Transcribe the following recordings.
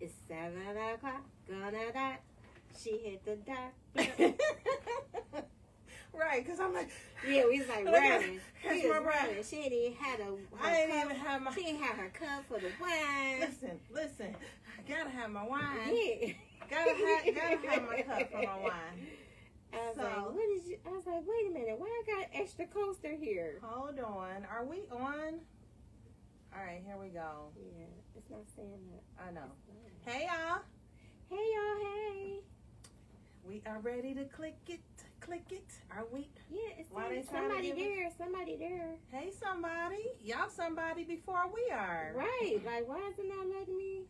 It's 7 o'clock, gonna die. She hit the dot. Right, because I'm like, yeah, we was like running. Catch We my was breath. running. She didn't even have a. I didn't even have my. She didn't have her cup for the wine. Listen. I gotta have my wine. Yeah. Gotta have my cup for my wine. I was like, what is you? I was like, wait a minute, why I got an extra coaster here? Hold on. Are we on? All right, here we go. Yeah, it's not saying that. I know. Hey, y'all. Hey, y'all, hey. We are ready to click it. Click it. Are we? Yeah, it's Why they somebody trying to give there. Somebody there. Hey, somebody. Y'all somebody before we are. Right. Like, why is it not letting me?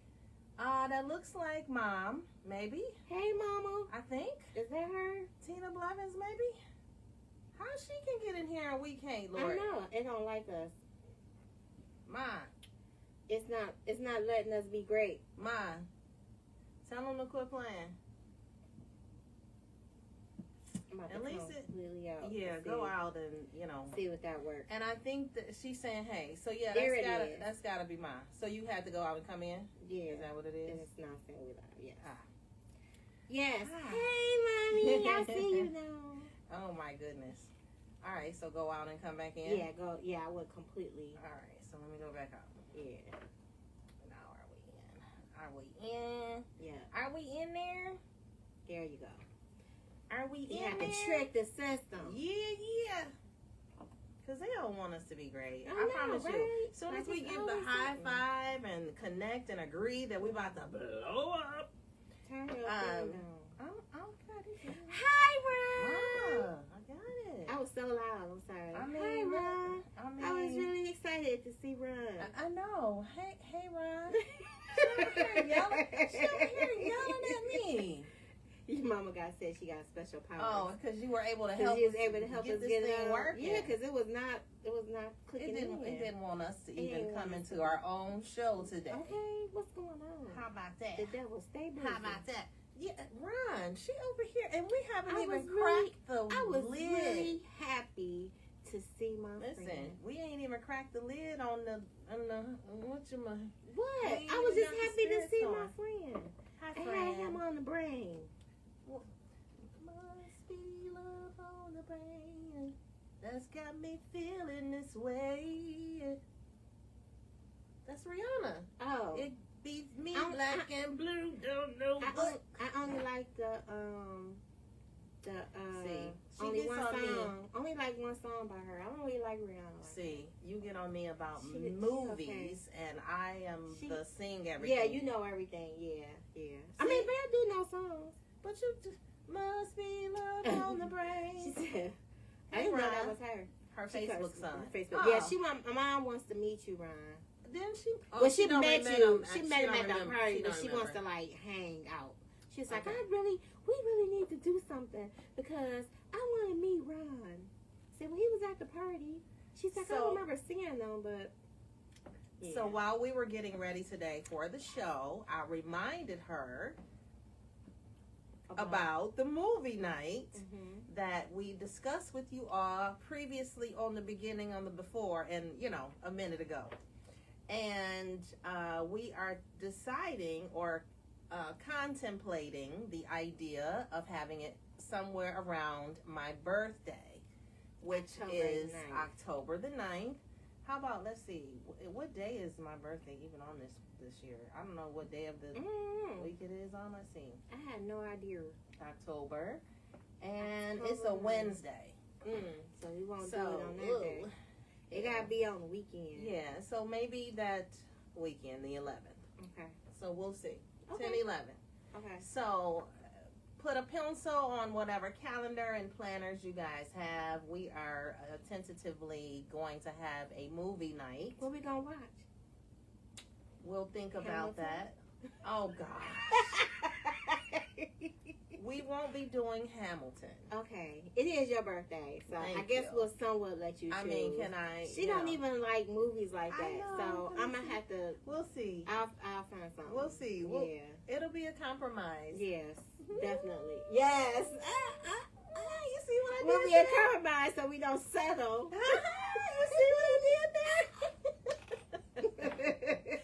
That looks like Mom, maybe. Hey, Mama. I think. Is that her? Tina Blevins, maybe. How she can get in here and we can't, Lord? I know. It don't like us. Mom. It's not letting us be great. Mom. Tell them to quit playing. At least really out. Yeah, go out and, see what that works. And I think that she's saying, hey, so yeah, that's gotta be mine. So you had to go out and come in? Yeah. Is that what it is? And it's not saying we live, yes. Ah. Yes. Ah. Hey, Mommy, I see you now. Oh my goodness. All right, so go out and come back in? Yeah, go. Yeah, I would completely. All right, so let me go back out. Yeah. Now are we in? Are we in? Yeah. Are we in there? There you go. Are we You in have there? to trick the system. Yeah. Because they don't want us to be great. I know, promise right? you. As soon Like as we it's give the always high something. five and connect and agree that we about to blow up. Turn your thing down. Okay. Hi, Ron. Mama, I got it. I was so loud. I'm sorry. I mean, Hi, Ron. I I was really excited to see Ron. I know. Hey, Ron. She over here yelling at me. Your mama said she got special powers. Oh, because you were able to help. She was able to help get us this get thing it working. Yeah, because it was not clicking It in. didn't want us to It even didn't come want us into to. our own show today. Okay, what's going on? How about that? The devil stay busy. How about that? Yeah, Ron, she over here, and we haven't I even was really- cracked the I was lid. really happy to see my Listen, friend. we ain't even cracked the lid on the what you my What? I ain't I was even just got the happy to spirits see on. my friend. hi I had friend. him on the brain. Must be love on the brain that's got me feeling this way. That's Rihanna. Oh. It beats me I'm- black and blue. Don't know what. I only like the See, she only gets one on me. song. Only like one song by her. I don't really like Rihanna. Like See, you get on me about She- movies, and I am She- the sing that. everything. Yeah, you know everything. Yeah. I See? mean, but I do know songs. But you just must be love on the brain. She said, I Hey, didn't know Ron. that was her. Her She Facebook cursed. son. Her Facebook. Oh. Yeah, my mom wants to meet you, Ron. Didn't she? Oh, Well, she don't met remember you. him. She met him don't at the remember. party, but don't she wants remember. to like hang out. She's like, Okay. we really need to do something because I want to meet Ron. See, when he was at the party, she's like, I So- don't remember seeing them, but yeah. So while we were getting ready today for the show, I reminded her about the movie night Mhm. that we discussed with you all previously on the beginning, on the before, and a minute ago. And we are deciding or contemplating the idea of having it somewhere around my birthday, which October is 9th. October the 9th. How about, let's see, what day is my birthday even on this year? I don't know what day of the week it is on. Let's see. I had no idea. October. And it's a October. Wednesday. So we won't do So, it on that day. It gotta be on the weekend. Yeah, so maybe that weekend, the 11th. Okay. So we'll see. Okay. 10, 11. Okay. So put a pencil on whatever calendar and planners you guys have. We are tentatively going to have a movie night. What we gonna watch? We'll think about Hamilton? that. Oh, gosh. We won't be doing Hamilton. Okay, it is your birthday, so I Thank guess you. we'll somewhat let you choose. I mean, can I? She don't even like movies like I that, know, so but I'm gonna it's- have to. We'll see. I'll find something. We'll see. Yeah. It'll be a compromise. Yes. Definitely. Yes. You see what I We'll did be there? a compromise so we don't settle. You see what I did there?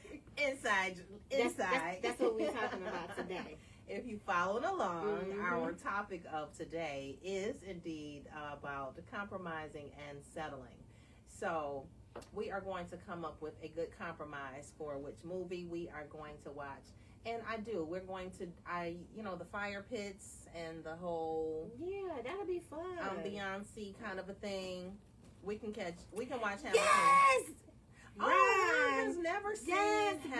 inside. That's what we're talking about today. If you followed along, Mhm. our topic of today is indeed about compromising and settling. So we are going to come up with a good compromise for which movie we are going to watch. And we're going to, the fire pits and the whole Yeah, that'll be fun. Beyonce kind of a thing. We can watch Hamilton. Yes! Oh, Ron has never seen Hamilton.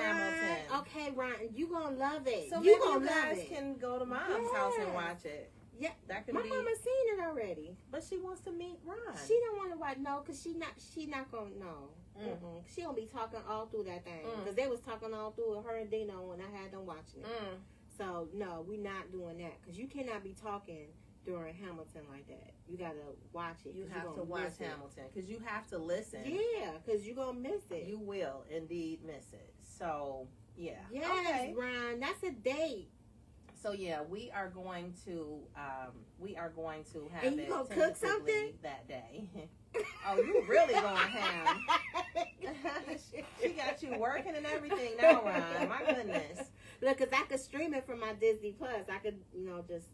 Ron. Okay, Ron, you gonna love it. So you maybe gonna you love guys it. can go to Mom's house and watch it. Yeah, That could my be. mama seen it already. But she wants to meet Ron. She don't want to watch cause she not gonna know. Mm-mm. She gonna be talking all through that thing because they was talking all through her and Dino when I had them watching it. So no, we not doing that because you cannot be talking during Hamilton like that. You gotta watch it. You have to watch Hamilton because you have to listen. Yeah, because you gonna miss it. You will indeed miss it. So yeah. Yes, okay. Ron, that's a date. So yeah, we are going to have And you it gonna cook tentatively something? that day. Oh, you really gonna have? She got you working and everything now, Ron. My goodness. Look, cause I could stream it from my Disney Plus. I could, just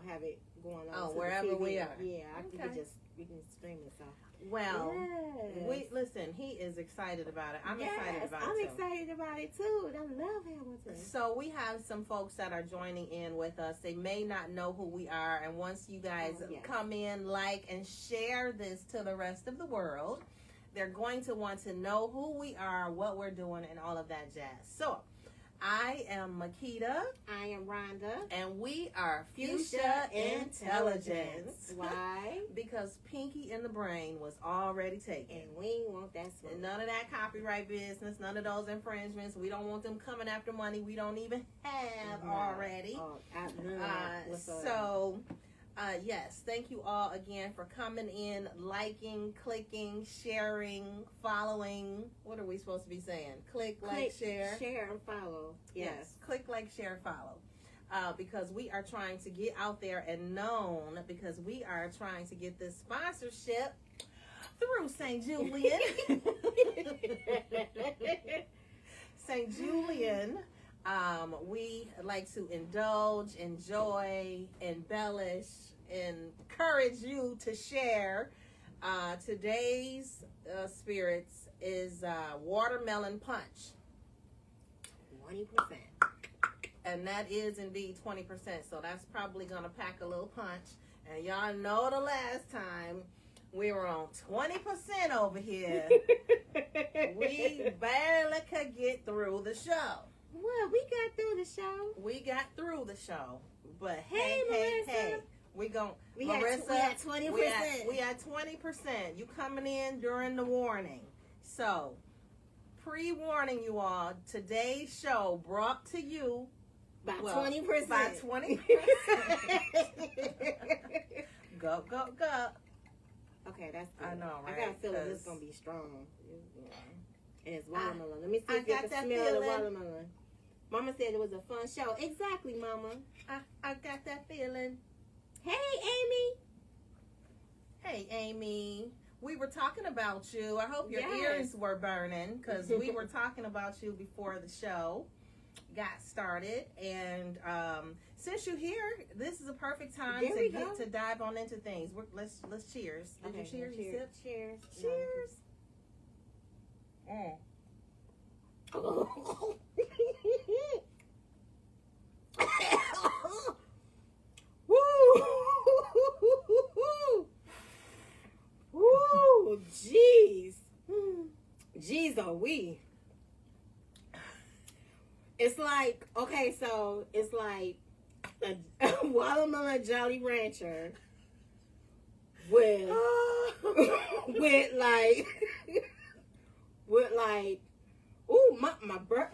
have it going on. to the wherever TV. we are. Yeah, Okay. we can stream it. So Well, yes. listen. He is excited about it. I'm excited about it. I'm too. excited about it too. And I love Hamilton. So we have some folks that are joining in with us. They may not know who we are, and once you guys come in, like, and share this to the rest of the world, they're going to want to know who we are, what we're doing, and all of that jazz. So I am Makita. I am Rhonda. And we are Fuchsia Intelligence. Why? Because Pinky in the Brain was already taken. And we ain't want that smoke. And none of that copyright business, none of those infringements. We don't want them coming after money we don't even have already. Yes, thank you all again for coming in, liking, clicking, sharing, following. What are we supposed to be saying? Click, like, share. Share and follow. Yes. Click, like, share, follow. Because we are trying to get out there and known, because we are trying to get this sponsorship through St. Julian. St. Julian. We like to indulge, enjoy, embellish, encourage you to share. Today's spirits is watermelon punch. 20%. And that is indeed 20%. So that's probably going to pack a little punch. And y'all know the last time we were on 20% over here. We barely could get through the show. Well, we got through the show. We got through the show. But hey, hey. We had 20%. We had 20%. You coming in during the warning. So, pre-warning you all, today's show brought to you by 20%. By 20%. Go. Okay, that's good. I know, right? I got a feeling this is going to be strong. And it's watermelon. Let me see if you can smell the watermelon. Mama said it was a fun show. Exactly, Mama. I got that feeling. Hey, Amy. Hey, Amy. We were talking about you. I hope your ears were burning because we were talking about you before the show got started. And since you're here, this is a perfect time to dive on into things. Let's cheers. Did you cheers? You sip? Cheers. Cheers. Woo! Jeez. Jeez, are we? It's like, okay, so it's like a watermelon Jolly Rancher with ooh, my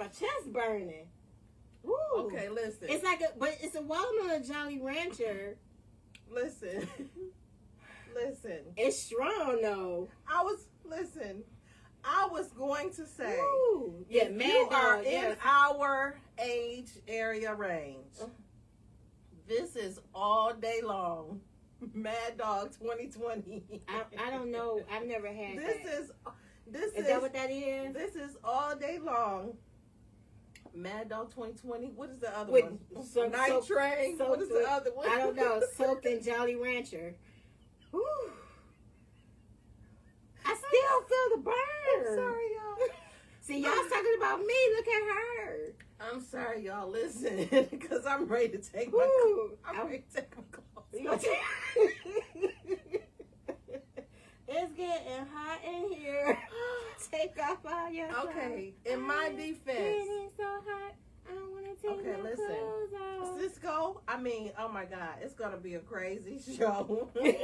chest burning. Ooh. Okay, listen. It's like it's a watermelon Jolly Rancher. Listen. It's strong though. I was going to say, ooh. Yeah, if you are in our age area range, this is all day long. Mad Dog 2020. I don't know. I've never had Is that what that is? This is all day long. Mad Dog 2020. What is the other With one? Night Train. What is the other one? I don't know. Soaked in Jolly Rancher. Whew. I still feel the burn. I'm sorry, y'all. See, y'all talking about me. Look at her. I'm sorry, y'all. Listen, because I'm ready to take my. I'm ready to take my clothes. It's getting hot in here. Take off all your clothes. Okay, in my defense. It's so hot. I don't want to take my clothes off. Cisco, I mean, oh my God, it's going to be a crazy show. You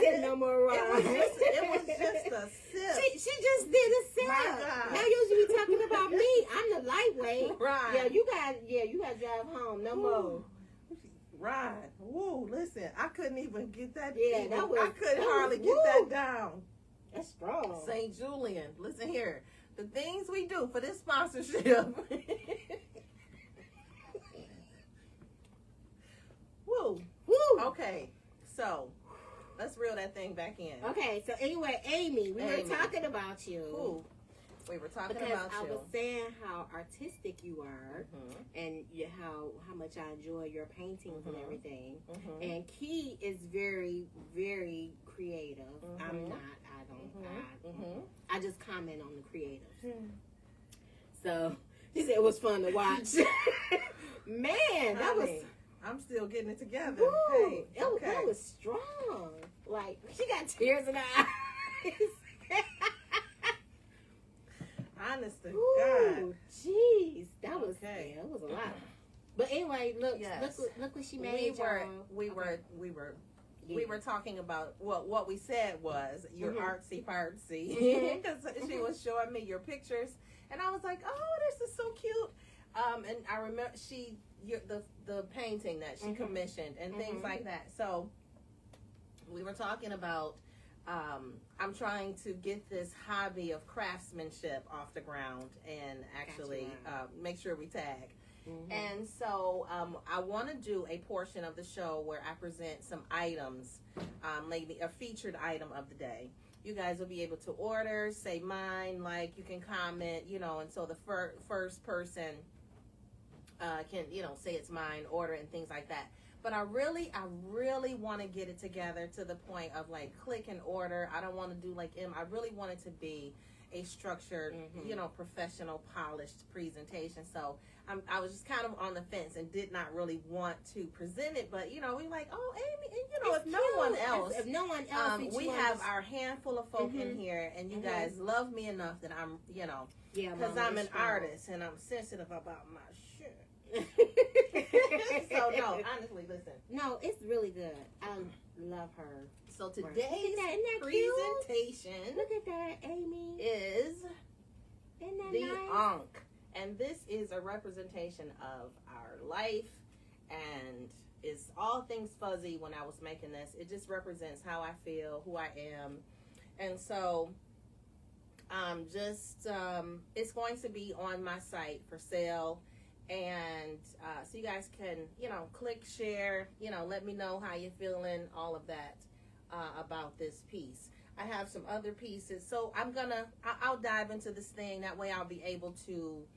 said no more rhymes. It was just a sip. She just did a sip. My God. Now you should be talking about me. I'm the lightweight. Right. Yeah, you got to drive home. No more. Right. Woo, listen, I couldn't even get that. Yeah, I couldn't hardly get that down. That's strong. St. Julian, listen here. The things we do for this sponsorship. Woo. Woo. Okay, so let's reel that thing back in. Okay, so anyway, Amy, we were talking about you. Who? We were talking because about you. I was saying how artistic you are, and how much I enjoy your paintings and everything. And Key is very, very creative. I'm not. I just comment on the creative. So she said it was fun to watch. Man, that was. I'm still getting it together. Woo, hey, that was strong. Like she got tears in her eyes. Honest to God. Jeez, that was it was a lot. But anyway, look what she made. We were talking about what we said was you're artsy fartsy because she was showing me your pictures and I was like, oh, this is so cute. And I remember the painting that she commissioned and things like that. So we were talking about. I'm trying to get this hobby of craftsmanship off the ground and actually make sure we tag. And so I want to do a portion of the show where I present some items, maybe a featured item of the day. You guys will be able to order, say mine, like you can comment, and so the first person can, say it's mine, order and things like that. But I really want to get it together to the point of like click and order. I don't want to do like I really want it to be a structured, professional, polished presentation. So I was just kind of on the fence and did not really want to present it. But we like, oh, Amy, and if no one else, we have our handful of folk in here, and you guys love me enough that I'm, because I'm an artist and I'm sensitive about my shit. So no, honestly, listen. No, it's really good. I love her. So today's presentation, look at that, Amy, is the nice? Ankh, and this is a representation of our life, and it's all things fuzzy. When I was making this, it just represents how I feel, who I am, and so it's going to be on my site for sale. And so you guys can, click, share, let me know how you're feeling, all of that about this piece. I have some other pieces. So I'll dive into this thing. That way I'll be able to,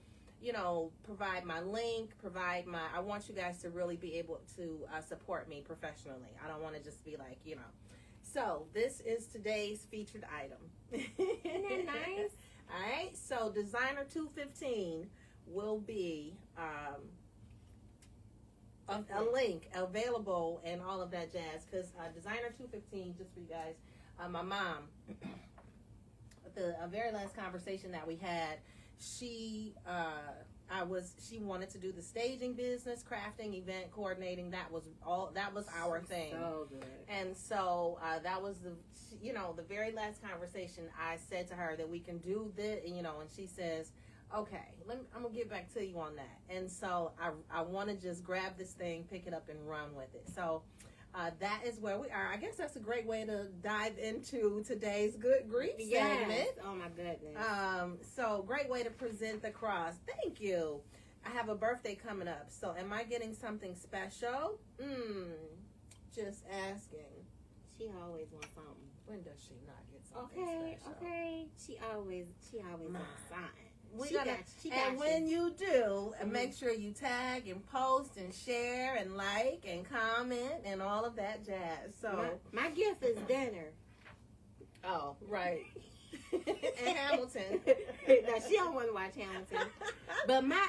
provide my link, I want you guys to really be able to support me professionally. I don't want to just be like, So this is today's featured item. Isn't that nice? All right. So Designer 215 will be a link available and all of that jazz, because Designer 215, just for you guys, my mom, the very last conversation that we had, she wanted to do the staging business, crafting, event coordinating. That was our thing. So good. And so that was the very last conversation. I said to her that we can do this, and she says, okay, I'm going to get back to you on that. And so I want to just grab this thing, pick it up, and run with it. So that is where we are. I guess that's a great way to dive into today's Good Grief segment. Oh, my goodness. So great way to present the cross. Thank you. I have a birthday coming up. So am I getting something special? Just asking. She always wants something. When does she not get something special? Okay. She always wants something. when you do, make sure you tag and post and share and like and comment and all of that jazz. So my gift is dinner. Oh, right. And Hamilton. No, she don't want to watch Hamilton. But my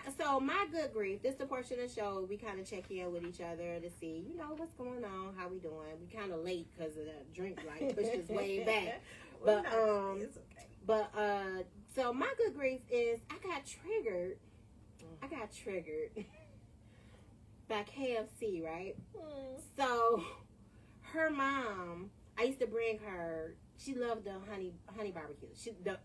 good grief, this is the portion of the show we kind of check in with each other to see, what's going on, how we doing. We kind of late because of the drink light pushed us way back. But it's okay. So my good grief is I got triggered by KFC, right? So her mom, I used to bring her. She loved the honey barbecue.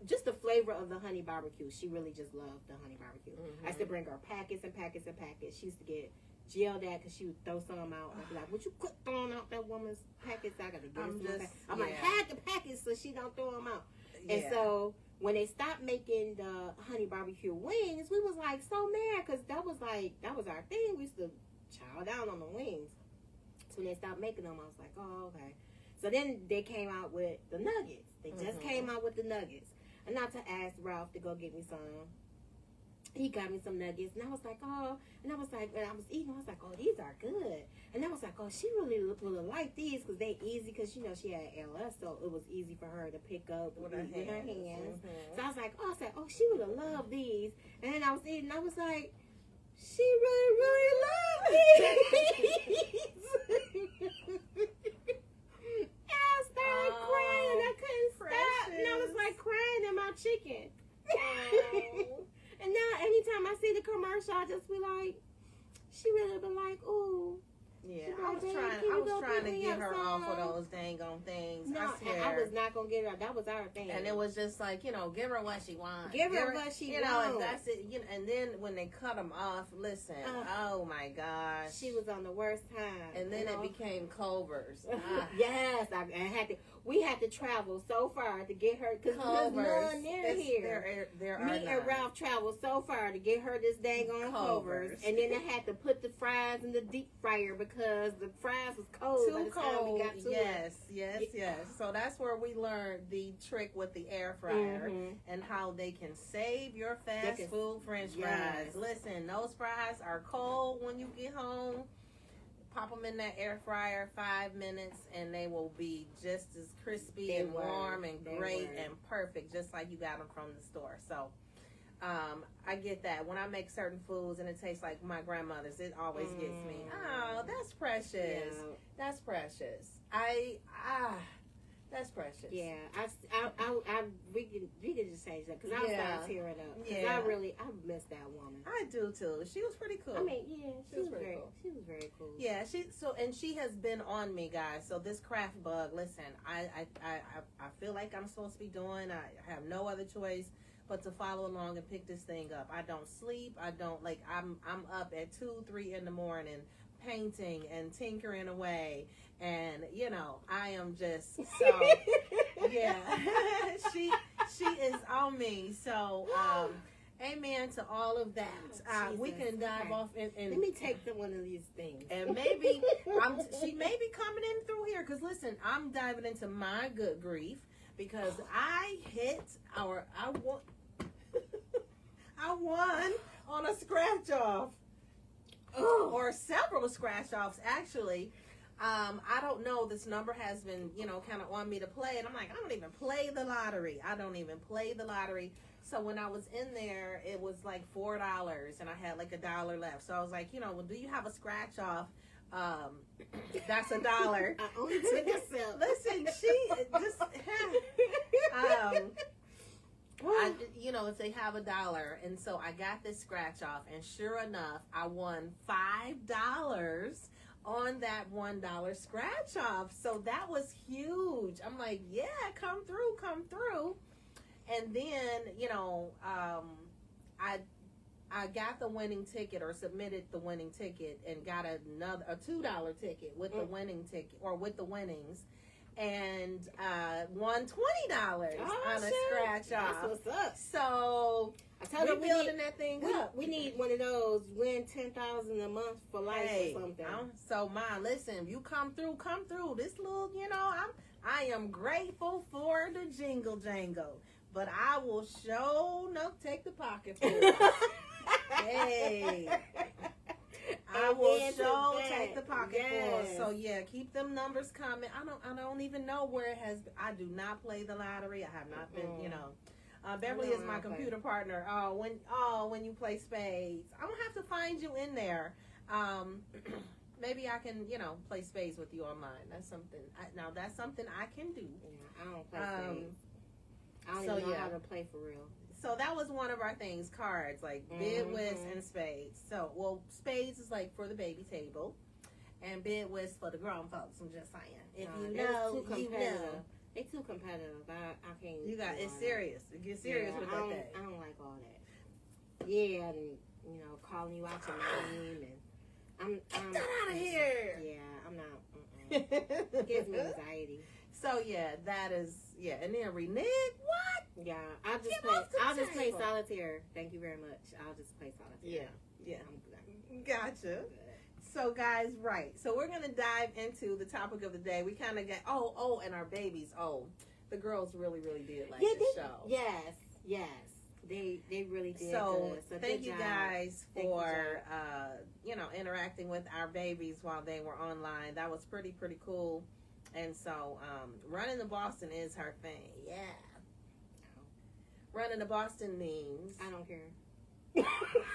Just the flavor of the honey barbecue. She really just loved the honey barbecue. I used to bring her packets and packets and packets. She used to get yelled at because she would throw some out. I'd be like, "Would you quit throwing out that woman's packets? I gotta get some." I'm like, hide the packets so she don't throw them out. Yeah. And so when they stopped making the honey barbecue wings, we was like so mad because that was our thing. We used to chow down on the wings. So when they stopped making them, I was like, oh, okay. So then they came out with the nuggets. They just came out with the nuggets. And not to ask Ralph to go get me some. He got me some nuggets. And I was like, oh. And I was like, when I was eating, I was like, oh, these are good. And I was like, oh, she really like these because they easy because, she had ALS. So it was easy for her to pick up with her hands. So I was like, oh, she would have loved these. And then I was eating. I was like, she really, really loved these. I started crying. I couldn't stop. And I was like crying in my chicken. And now anytime I see the commercial, I just be like, she really be like, ooh. Yeah, I was trying to get her off of those dang on things. No, I was not gonna get her. That was our thing. And it was just like, give her what she wants. Give her what she wants. And that's it. And then when they cut them off, listen, oh my gosh, she was on the worst time. And then it became Culver's. Yes, we had to travel so far to get her because there's none near here. Me and Ralph traveled so far to get her this dang on Culver's, and then I had to put the fries in the deep fryer because the fries was cold by the time we got to it. Yes. So that's where we learned the trick with the air fryer and how they can save your fast food French fries. Listen, those fries are cold when you get home. Pop them in that air fryer 5 minutes and they will be just as crispy and warm and great and perfect, just like you got them from the store. So I get that. When I make certain foods and it tastes like my grandmother's, it always gets me. Oh, that's precious. Yeah. That's precious. That's precious. Yeah, we can just change that because I started tearing up. Yeah, I miss that woman. I do too. She was pretty cool. I mean, she was very cool. She was very cool. Yeah, she has been on me, guys. So this craft bug, listen, I feel like I'm supposed to be doing. I have no other choice but to follow along and pick this thing up. I don't sleep. I don't I'm up at 2-3 in the morning painting and tinkering away. And I am just so yeah. she is on me. So amen to all of that. We can dive off and let me take one of these things. And maybe she may be coming in through here because listen, I'm diving into my good grief because I won on a scratch off. Or several scratch offs actually. I don't know. This number has been, kind of on me to play. And I'm like, I don't even play the lottery. So when I was in there, it was like $4 and I had like $1 left. So I was like, well, do you have a scratch off? That's $1. I only took a sip. Listen, she just, if they have $1. And so I got this scratch off and sure enough, I won $5 on that $1 scratch off. So that was huge. I'm like, yeah, come through. And then, I got the winning ticket or submitted the winning ticket and got a $2 ticket with the winning ticket or with the winnings. And won $20 on a scratch off. That's what's up. So I told her building that thing up. We need one of those. Win $10,000 a month for life or something. So Mom, listen, you come through. This little, I am grateful for the jingle jangle. but I will take the pocketful. Hey. I will take the pocketful. Yes. So yeah, keep them numbers coming. I don't even know where it has been. I do not play the lottery. I have not been, Beverly is my computer partner. When you play spades, I'm gonna have to find you in there. Maybe I can, play spades with you online. That's something. That's something I can do. Yeah, I don't play spades. I don't even know how to play for real. So that was one of our things, cards, like bid, whist, and spades. So, spades is like for the baby table, and bid, whist for the grown folks. I'm just saying. If you know, you know. They too competitive. I can't. It's serious. It gets serious with that thing. I don't like all that. Yeah, and calling you out your name, and I'm get out of here. Yeah, I'm not. It gives me anxiety. So that is and then renege what? Yeah, I'll just play solitaire. Thank you very much. I'll just play solitaire. Yeah. Gotcha. So guys, right. So we're gonna dive into the topic of the day. We kind of get and our babies. The girls really did like the show. Yes. They really did. So thank you guys for interacting with our babies while they were online. That was pretty cool. And so, running to Boston is her thing. Yeah. Running to Boston means... I don't care.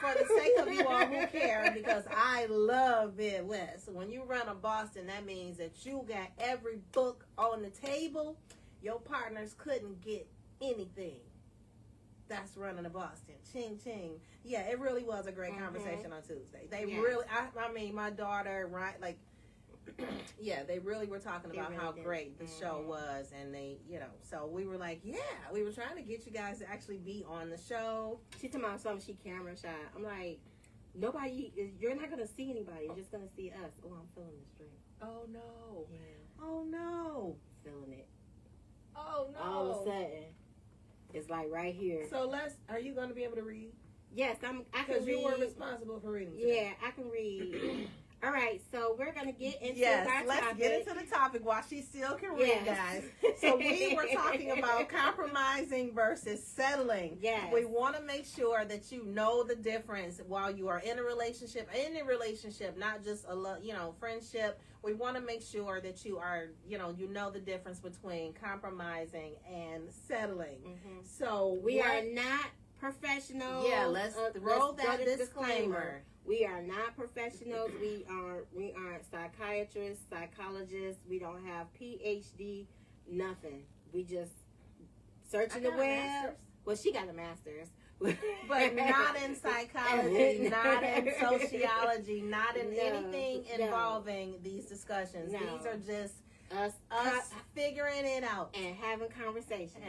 For the sake of you all who care, because I love Midwest. When you run to Boston, that means that you got every book on the table. Your partners couldn't get anything. That's running to Boston. Ching, ching. Yeah, it really was a great conversation on Tuesday. They really... I mean, my daughter, right, like... they really were talking about how great the show was, and they, so we were like, we were trying to get you guys to actually be on the show. She told me something, she camera shy. I'm like, you're not gonna see anybody, you're just gonna see us. Oh, I'm feeling this drink. Oh no. Yeah. Oh no. Feeling it. Oh no. All of a sudden, it's like right here. So are you gonna be able to read? Yes, I can read. Because you were responsible for reading today. Yeah, I can read. All right, so we're going to get into our topic. Let's get into the topic while she still can read, guys. So we were talking about compromising versus settling. Yes. We want to make sure that you know the difference while you are in a relationship, not just a friendship. We want to make sure that you are, you know the difference between compromising and settling. Mm-hmm. So we are not professionals. Yeah, let's roll that disclaimer. We are not professionals. We aren't psychiatrists, psychologists. We don't have PhD, nothing. We just searching the web. Well, she got a master's. But not in psychology, not in sociology, not in anything involving these discussions. No. These are just us figuring it out and having conversation.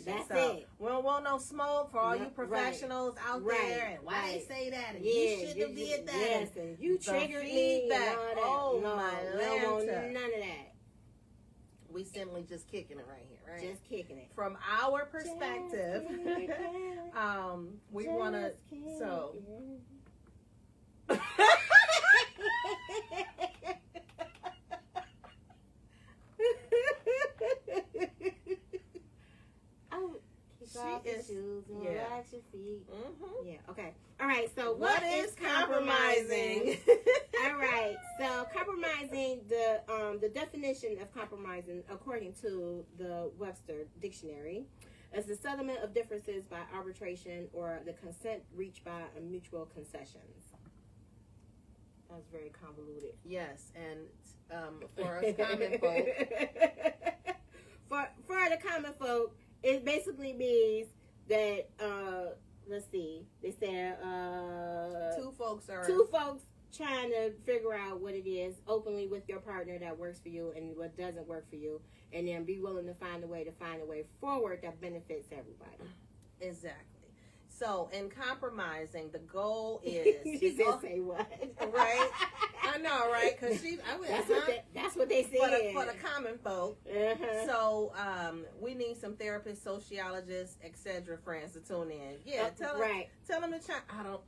That's it. We don't want no smoke for all you professionals out there. And why they say that? And you shouldn't have did that. Yes, and you triggered me. Oh my Lanta. None of that. We simply just kicking it right here, right? Just kicking it. From our perspective, we want to. So. Shoes and relax your feet. Mm-hmm. Yeah. Okay. All right. So what is compromising? All right. So compromising, the definition of compromising, according to the Webster Dictionary, is the settlement of differences by arbitration or the consent reached by a mutual concessions. That was very convoluted. Yes, and for us common folk, for the common folk. It basically means that, let's see, they said two folks trying to figure out what it is openly with your partner that works for you and what doesn't work for you, and then be willing to find a way forward that benefits everybody. Exactly. So in compromising, the goal is... You didn't say what. Right? I I know, right? Because that's what they said for the common folk. Uh-huh. So we need some therapists, sociologists, etc. friends to tune in. Yeah, tell them to try. I don't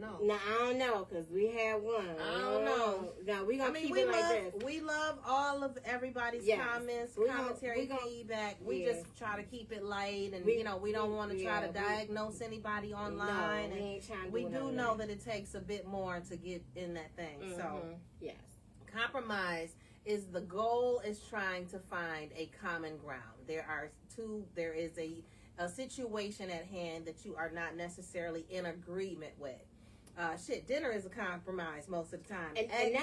know. No, I don't know because we had one. I don't know. No, we gonna keep it like this. We love all of everybody's comments, commentary, feedback. We just try to keep it light, and we don't want to try to diagnose anybody online. No, we ain't trying to we do know that it takes a bit more to get in that thing. Mm-hmm. So yes, compromise is the goal. Is trying to find a common ground. There is a situation at hand that you are not necessarily in agreement with. Dinner is a compromise most of the time. And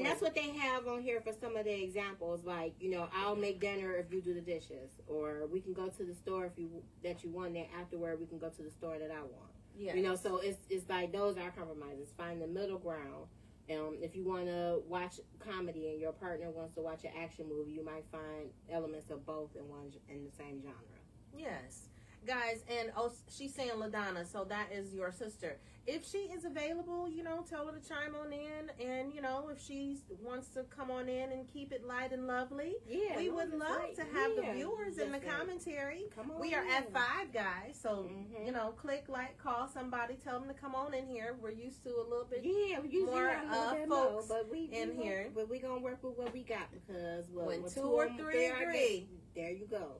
that's what they have on here for some of the examples. Like, I'll make dinner if you do the dishes, or we can go to the store if you want. Then afterward, we can go to the store that I want. Yeah. So it's like those are compromises. Find the middle ground. If you want to watch comedy and your partner wants to watch an action movie, you might find elements of both in the same genre. Yes. Guys, and she's saying LaDonna, so that is your sister. If she is available, tell her to chime on in, and if she wants to come on in and keep it light and lovely, we would love to have the viewers in the commentary. We are at 5 guys, so click, like, call somebody, tell them to come on in here. We're used to a little bit more folks in here, but we gonna work with what we got because when 2 or 3 agree, there you go.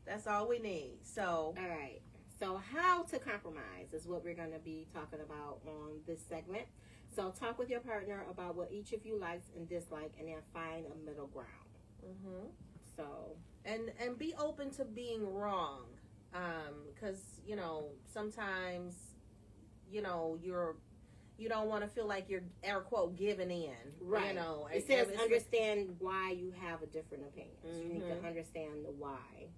That's all we need. So all right. So how to compromise is what we're going to be talking about on this segment. So talk with your partner about what each of you likes and dislike, and then find a middle ground. Mm-hmm. So and be open to being wrong, because sometimes you don't want to feel like you're air quote giving in. Right. It says understand why you have a different opinion. Mm-hmm. You need to understand the why.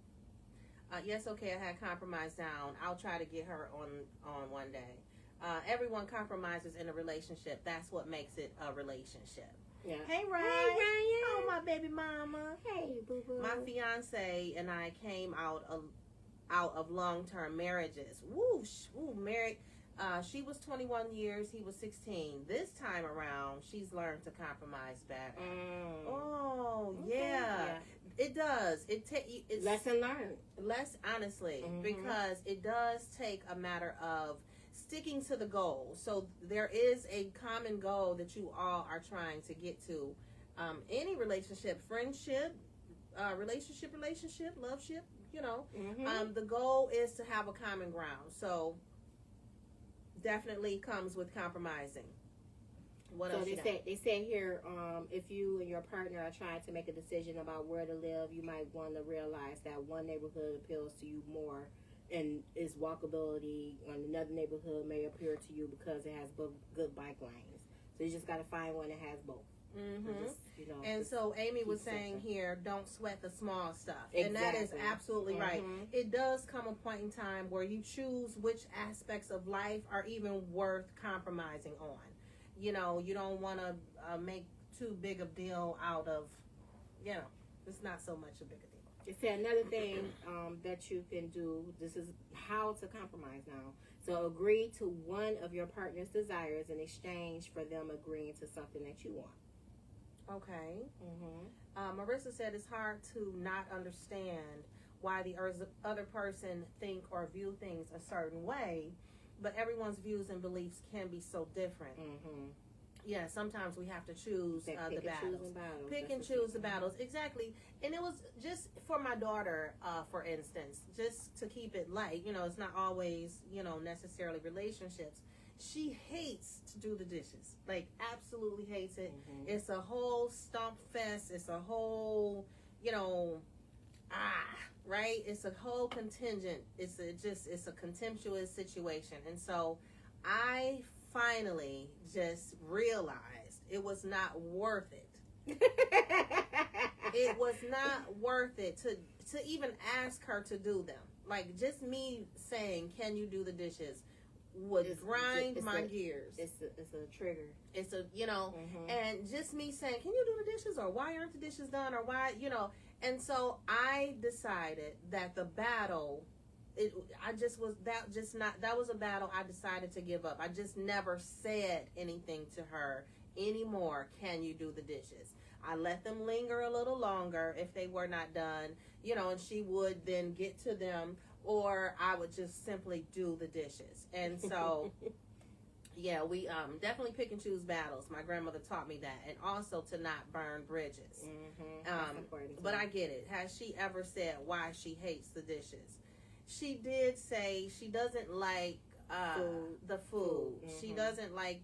Yes, okay, I had compromise down. I'll try to get her on one day. Everyone compromises in a relationship. That's what makes it a relationship. Yeah. Hey, Ryan. Hey, Ryan. Oh, my baby mama. Hey, boo-boo. My fiance and I came out of long-term marriages. Woo, married. She was 21 years. He was 16. This time around, she's learned to compromise better. Oh, okay. Yeah. It does. It's lesson learned. Honestly, because it does take a matter of sticking to the goal. So there is a common goal that you all are trying to get to. Any relationship, friendship, relationship, loveship, the goal is to have a common ground. So definitely comes with compromising. What else? They say here, if you and your partner are trying to make a decision about where to live, you might want to realize that one neighborhood appeals to you more and its walkability, and another neighborhood may appeal to you because it has good bike lanes. So you just got to find one that has both. And so Amy was saying here, don't sweat the small stuff. Exactly. And that is absolutely right. It does come a point in time where you choose which aspects of life are even worth compromising on. You don't want to make too big a deal out of, it's not so much a big a deal. It said another thing that you can do, this is how to compromise now. So agree to one of your partner's desires in exchange for them agreeing to something that you want. Okay. Marissa said it's hard to not understand why the other person think or view things a certain way, but everyone's views and beliefs can be so different. Yeah, sometimes we have to choose the battles. Pick and choose the battles. Exactly. And it was just for my daughter, for instance, just to keep it light. It's not always, necessarily relationships. She hates to do the dishes. Like, absolutely hates it. It's a whole stomp fest. It's a whole, right? It's a whole contingent. It's a contemptuous situation. And so I finally just realized it was not worth it. It was not worth it to even ask her to do them. Like, just me saying, can you do the dishes, would grind my gears. It's a trigger. It's a, and just me saying, can you do the dishes, or why aren't the dishes done, or why, and so I decided that the battle, that was a battle I decided to give up. I just never said anything to her anymore can you do the dishes. I let them linger a little longer if they were not done, and she would then get to them, or I would just simply do the dishes. And so, yeah, we definitely pick and choose battles. My grandmother taught me that, and also to not burn bridges. That's important. But I get it. Has she ever said why she hates the dishes? She did say she doesn't like the food. She doesn't like,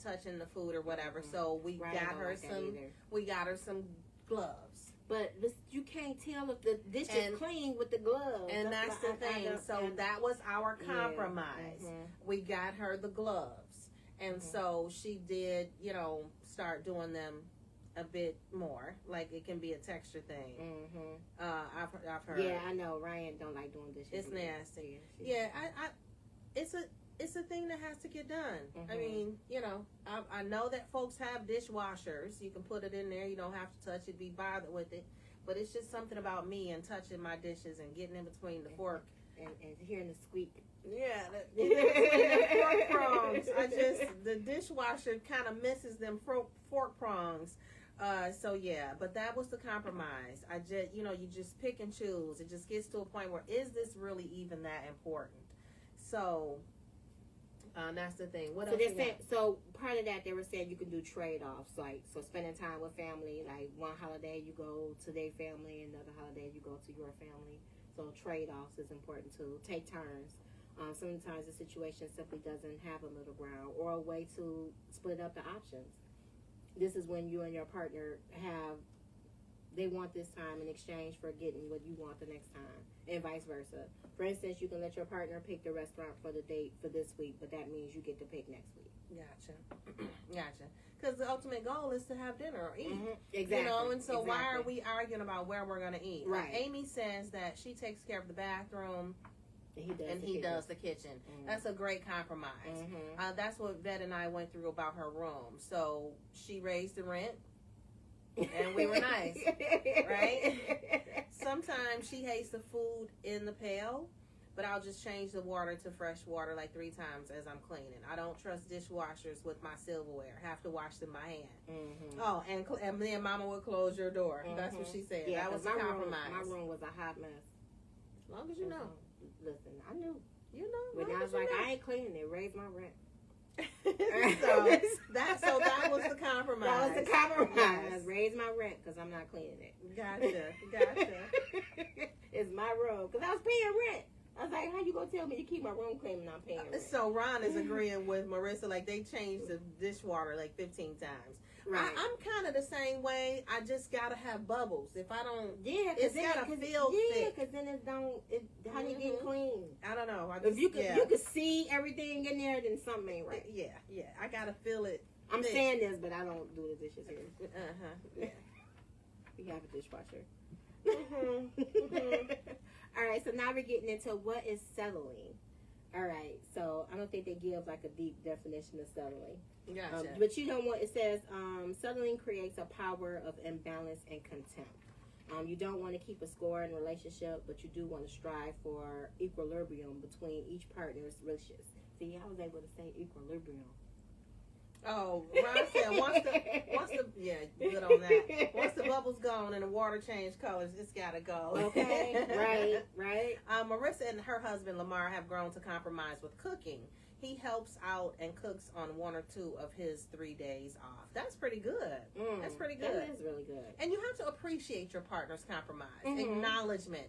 touching the food or whatever. So we got her some gloves. But you can't tell if the dish is clean with the gloves. And that's the thing. So that was our compromise. We got her the gloves. And so she did, start doing them a bit more. Like, it can be a texture thing. I've heard. Yeah, I know. Ryan don't like doing dishes. It's nasty. Yeah, it's a thing that has to get done. I mean, I know that folks have dishwashers. You can put it in there. You don't have to touch it, be bothered with it. But it's just something about me and touching my dishes and getting in between the fork. And hearing the squeak. Yeah, the fork prongs. The dishwasher kind of misses them fork prongs. So yeah, but that was the compromise. I just, you just pick and choose. It just gets to a point where, is this really even that important? So, that's the thing. What else? So part of that, they were saying you can do trade-offs, like, so spending time with family, like one holiday you go to their family, another holiday you go to your family. So trade-offs is important too. Take turns. Sometimes the situation simply doesn't have a middle ground or a way to split up the options. This is when you and your partner they want this time in exchange for getting what you want the next time, and vice versa. For instance, you can let your partner pick the restaurant for the date for this week, but that means you get to pick next week. Gotcha. Because the ultimate goal is to have dinner or eat. Exactly. And so why are we arguing about where we're going to eat? Right. Like, Amy says that she takes care of the bathroom, and he does the kitchen. That's a great compromise. That's what Vet and I went through about her room. So she raised the rent, and we were nice, right? Sometimes she hates the food in the pail, but I'll just change the water to fresh water like 3 times as I'm cleaning. I don't trust dishwashers with my silverware. Have to wash them by hand. Oh, and then Mama would close your door. That's what she said. Yeah, that was a compromise. My room was a hot mess. As long as you know. Listen, I knew. When I was like, I ain't cleaning it. Raise my rent. so that was the compromise. That was the compromise. Yes. Raise my rent because I'm not cleaning it. Gotcha. It's my room because I was paying rent. I was like, how you gonna tell me to keep my room clean when I'm paying rent? So Ron is agreeing with Marissa. Like, they changed the dishwater like 15 times. Right. I'm kind of the same way. I just gotta have bubbles. If I don't, it's gotta feel thick. Yeah, because then how do you get clean? I don't know. If you could see everything in there, then something ain't right. Yeah. I gotta feel it. I'm saying this, but I don't do the dishes here. Yeah. We have a dishwasher. All right, so now we're getting into what is settling. All right, so I don't think they give like a deep definition of settling. Gotcha. But you know what it says? Settling creates a power of imbalance and contempt. You don't want to keep a score in a relationship, but you do want to strive for equilibrium between each partner's wishes. See, I was able to say equilibrium. Oh, Ron said once the good on that. Once the bubbles gone and the water changed colors, it's gotta go. Okay, right. Marissa and her husband Lamar have grown to compromise with cooking. He helps out and cooks on 1 or 2 of his 3 days off. That's pretty good. That's pretty good. That is really good. And you have to appreciate your partner's compromise. Acknowledgement.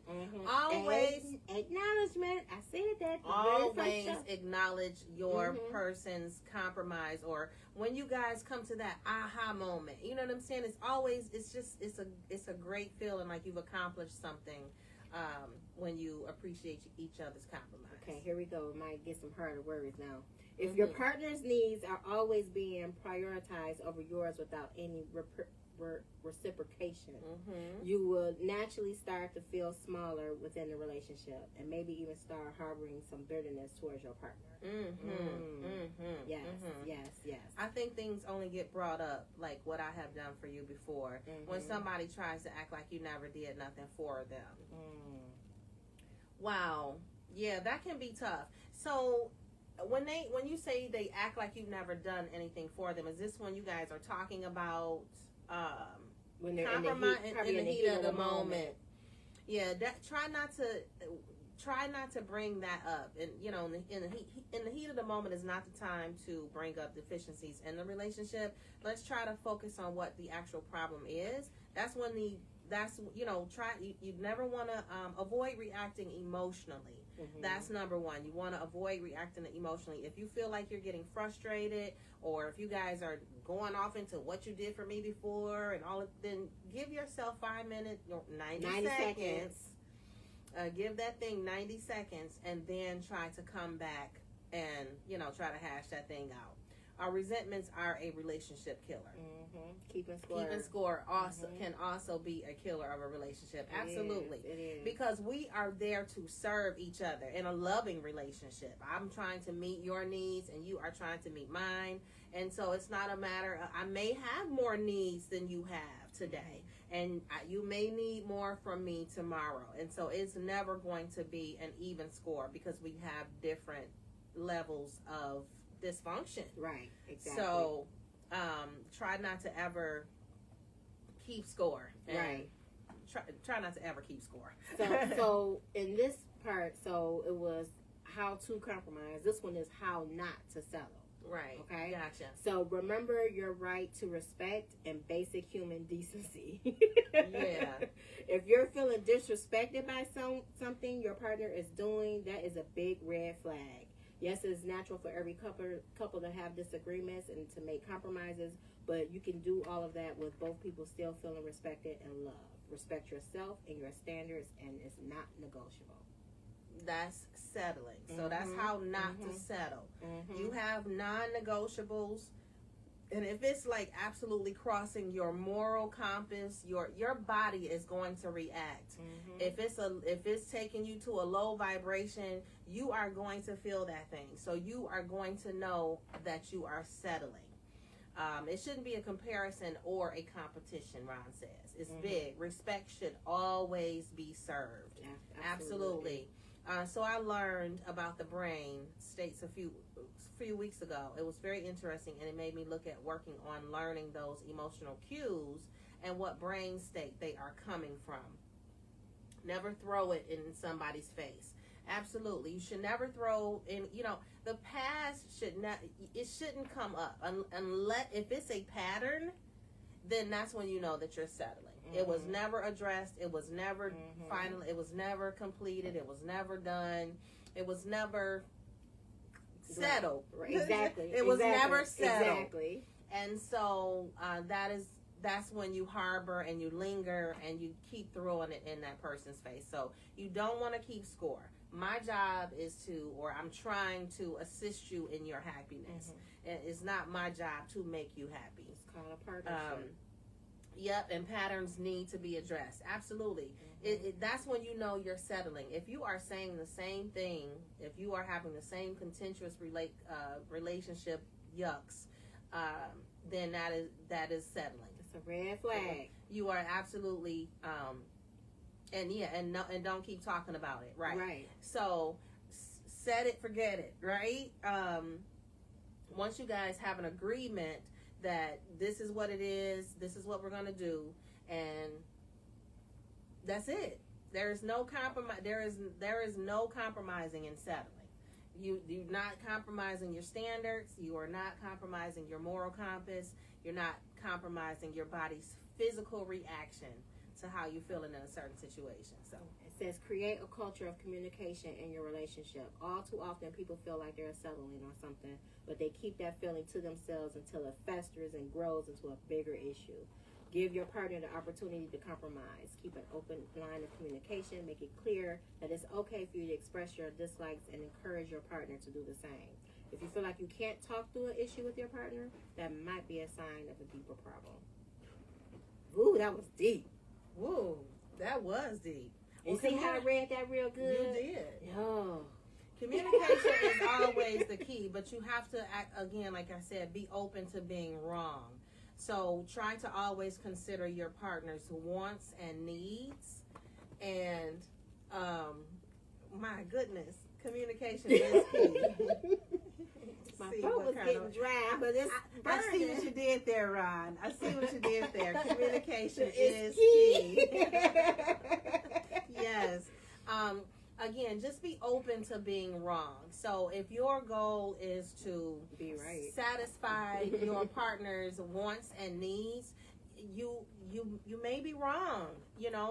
Always acknowledgement. I said that. Always acknowledge your person's compromise, or when you guys come to that aha moment. You know what I'm saying? It's a great feeling like you've accomplished something when you appreciate each other's compromise. Okay, here we go. Might get some harder words now. If your partner's needs are always being prioritized over yours without any reciprocation, you will naturally start to feel smaller within the relationship and maybe even start harboring some bitterness towards your partner. Yes. I think things only get brought up, like what I have done for you before, when somebody tries to act like you never did nothing for them. Wow. Yeah, that can be tough. So when you say they act like you've never done anything for them, is this when you guys are talking about when they're compromise in the heat of the moment? Yeah, try not to bring that up. And in the heat of the moment is not the time to bring up deficiencies in the relationship. Let's try to focus on what the actual problem is. That's when you never want to avoid reacting emotionally. Mm-hmm. That's number one. You want to avoid reacting emotionally. If you feel like you're getting frustrated, or if you guys are going off into what you did for me before and all, then give yourself 5 minutes, 90 seconds. Give that thing 90 seconds, and then try to come back and try to hash that thing out. Our resentments are a relationship killer. Mm-hmm. Keeping score also can also be a killer of a relationship. Absolutely. It is. Because we are there to serve each other in a loving relationship. I'm trying to meet your needs, and you are trying to meet mine. And so it's not a matter of, I may have more needs than you have today, and you may need more from me tomorrow. And so it's never going to be an even score, because we have different levels of dysfunction. Right, exactly. So try not to ever keep score. Right. Try not to ever keep score. So in this part, so it was how to compromise. This one is how not to settle. Right. Okay. Gotcha. So remember your right to respect and basic human decency. Yeah. If you're feeling disrespected by something your partner is doing, that is a big red flag. Yes, it's natural for every couple to have disagreements and to make compromises, but you can do all of that with both people still feeling respected and loved. Respect yourself and your standards, and it's not negotiable. That's settling. So that's how not to settle. Mm-hmm. You have non-negotiables, and if it's like absolutely crossing your moral compass, your body is going to react. Mm-hmm. If it's taking you to a low vibration, you are going to feel that thing. So you are going to know that you are settling. It shouldn't be a comparison or a competition, Ron says. It's big. Respect should always be served. Yeah, absolutely. So I learned about the brain states a few weeks ago. It was very interesting, and it made me look at working on learning those emotional cues and what brain state they are coming from. Never throw it in somebody's face. Absolutely. You should never throw in, the past shouldn't come up unless if it's a pattern, then that's when you know that you're settling. Mm-hmm. It was never addressed. It was never final. It was never completed. It was never done. It was never settled. Right. Exactly. It was never settled. Exactly. And so that's when you harbor and you linger and you keep throwing it in that person's face. So you don't want to keep score. My job is I'm trying to assist you in your happiness. Mm-hmm. It's not my job to make you happy. It's called a partnership. Yep, and patterns need to be addressed. Absolutely. Mm-hmm. That's when you know you're settling. If you are saying the same thing, if you are having the same contentious relationship yucks, then that is settling. It's a red flag. You are absolutely and don't keep talking about it. Right. So set it, forget it. Right. Once you guys have an agreement that this is what it is, this is what we're going to do, and that's it. There is no compromise. There is no compromising in settling. You're not compromising your standards. You are not compromising your moral compass. You're not compromising your body's physical reaction to how you're feeling in a certain situation. So it says create a culture of communication in your relationship. All too often people feel like they're settling on something, but they keep that feeling to themselves until it festers and grows into a bigger issue. Give your partner the opportunity to compromise. Keep an open line of communication. Make it clear that it's okay for you to express your dislikes and encourage your partner to do the same. If you feel like you can't talk through an issue with your partner, that might be a sign of a deeper problem. Ooh, that was deep. Whoa, that was deep. And see how I read that real good? You did. Oh. Communication is always the key, but you have to, again, like I said, be open to being wrong. So try to always consider your partner's wants and needs. And, my goodness, communication is key. My throat was getting dry, but it's I see what you did there, Ron. I see what you did there. Communication is key. Yes. Again, just be open to being wrong. So if your goal is to be right, satisfy your partner's wants and needs, you may be wrong,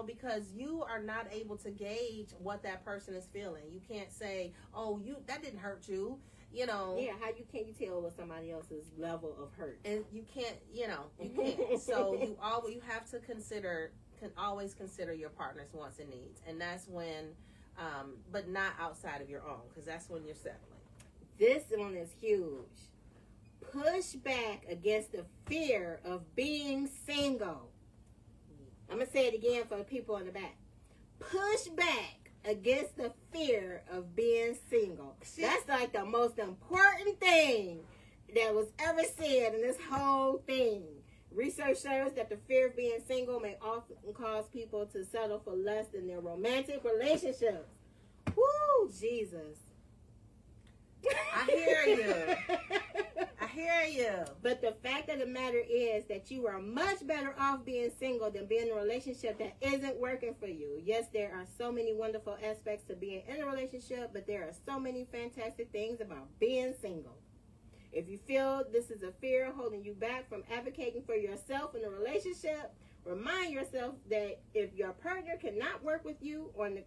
because you are not able to gauge what that person is feeling. You can't say, "Oh, that didn't hurt you." Yeah, how can you tell what somebody else's level of hurt? And you can't, you can't. So you have to always consider your partner's wants and needs, and that's when, but not outside of your own, because that's when you're settling. This one is huge. Push back against the fear of being single. I'm going to say it again for the people in the back. Push back against the fear of being single. That's like the most important thing that was ever said in this whole thing. Research shows that the fear of being single may often cause people to settle for less than their romantic relationships. Woo, Jesus. I hear you. I hear you. But the fact of the matter is that you are much better off being single than being in a relationship that isn't working for you. Yes, there are so many wonderful aspects to being in a relationship, but there are so many fantastic things about being single. If you feel this is a fear holding you back from advocating for yourself in a relationship, remind yourself that if your partner cannot work with you or if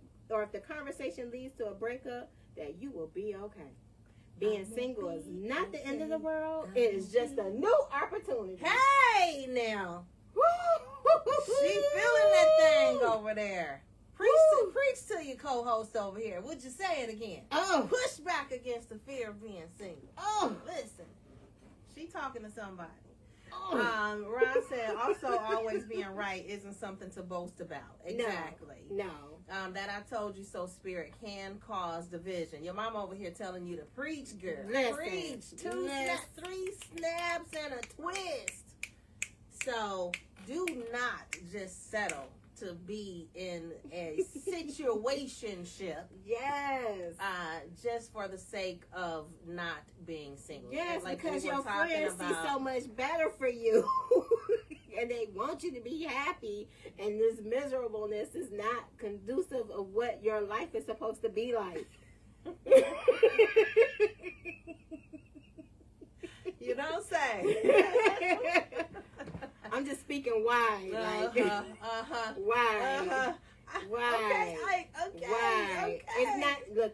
the conversation leads to a breakup, that you will be okay. Being single is not the end of the world. It is just a new opportunity. Hey, now. She feeling that thing over there. Preach to your co-host over here. Would you say it again? Oh. Push back against the fear of being single. Oh. Listen. She talking to somebody. Oh. Ron said, also always being right isn't something to boast about. Exactly. No. That I told you so spirit can cause division. Your mom over here telling you to preach, girl. Listen. Preach. 3 snaps and a twist. So do not just settle to be in a situationship. Yes. Just for the sake of not being single. Yes, like because your friends see so much better for you. And they want you to be happy, and this miserableness is not conducive of what your life is supposed to be like. You don't say. I'm just speaking wide. Why? Why? Okay. Why?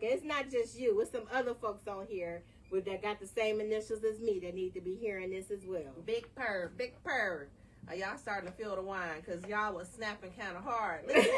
It's not just you. It's some other folks on here that got the same initials as me that need to be hearing this as well. Big purr. Y'all starting to feel the wine because y'all was snapping kind of hard. Listen,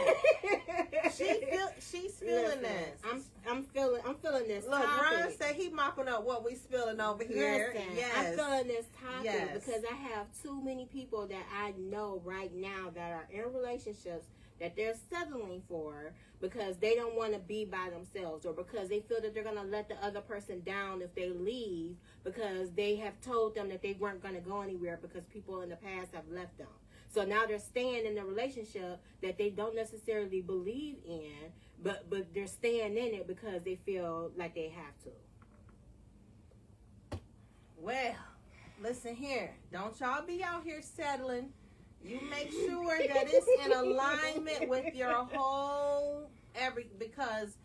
she's feeling this. I'm feeling this. Look, Ron said he mopping up what we spilling over here. Listen, yes, I'm feeling this topic yes. because I have too many people that I know right now that are in relationships that they're settling for because they don't want to be by themselves, or because they feel that they're going to let the other person down if they leave, because they have told them that they weren't going to go anywhere because people in the past have left them. So now they're staying in a relationship that they don't necessarily believe in, but they're staying in it because they feel like they have to. Well, listen here. Don't y'all be out here settling. You make sure that it's in alignment with your whole because